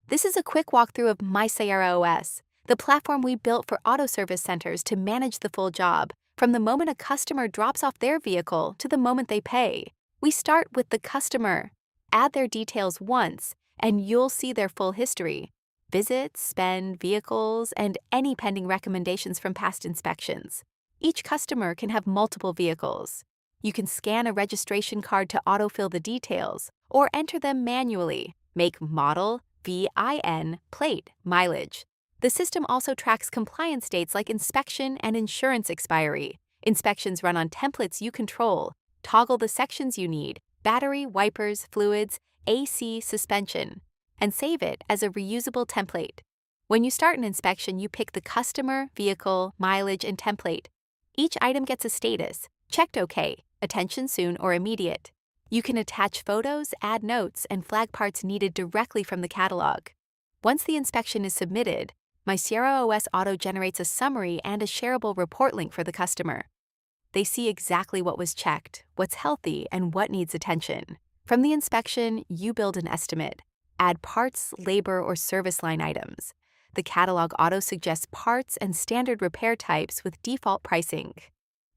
This is a quick walkthrough of MySyara OS, the platform we built for auto service centers to manage the full job, from the moment a customer drops off their vehicle to the moment they pay. We start with the customer. Add their details once, and you'll see their full history: visits, spend, vehicles, and any pending recommendations from past inspections. Each customer can have multiple vehicles. You can scan a registration card to autofill the details, or enter them manually: make, model, VIN, plate, mileage. The system also tracks compliance dates like inspection and insurance expiry. Inspections run on templates you control. Toggle the sections you need: battery, wipers, fluids, AC, suspension, and save it as a reusable template. When you start an inspection, you pick the customer, vehicle, mileage, and template. Each item gets a status: checked OK, attention soon, or immediate. You can attach photos, add notes, and flag parts needed directly from the catalog. Once the inspection is submitted, MySyara OS auto-generates a summary and a shareable report link for the customer. They see exactly what was checked, what's healthy, and what needs attention. From the inspection, you build an estimate. Add parts, labor, or service line items. The catalog auto-suggests parts and standard repair types with default pricing.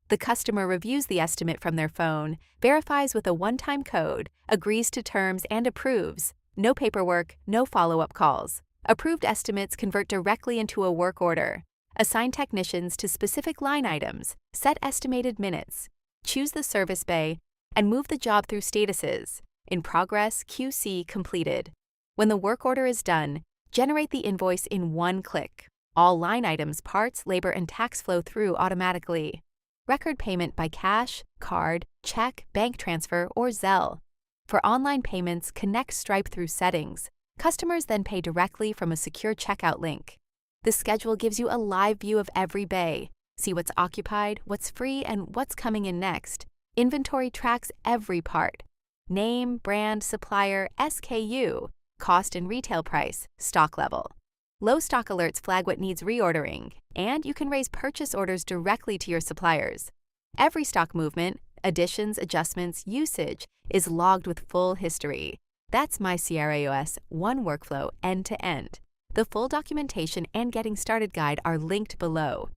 The customer reviews the estimate from their phone, verifies with a one-time code, agrees to terms, and approves. No paperwork, no follow-up calls. Approved estimates convert directly into a work order. Assign technicians to specific line items, set estimated minutes, choose the service bay, and move the job through statuses: in progress, QC, completed. When the work order is done, generate the invoice in one click. All line items, parts, labor, and tax flow through automatically. Record payment by cash, card, check, bank transfer, or Zelle. For online payments, connect Stripe through settings. Customers then pay directly from a secure checkout link. The schedule gives you a live view of every bay. See what's occupied, what's free, and what's coming in next. Inventory tracks every part: name, brand, supplier, SKU, cost and retail price, stock level. Low stock alerts flag what needs reordering, and you can raise purchase orders directly to your suppliers. Every stock movement, additions, adjustments, usage is logged with full history. That's MySyara OS, one workflow end to end. The full documentation and getting started guide are linked below.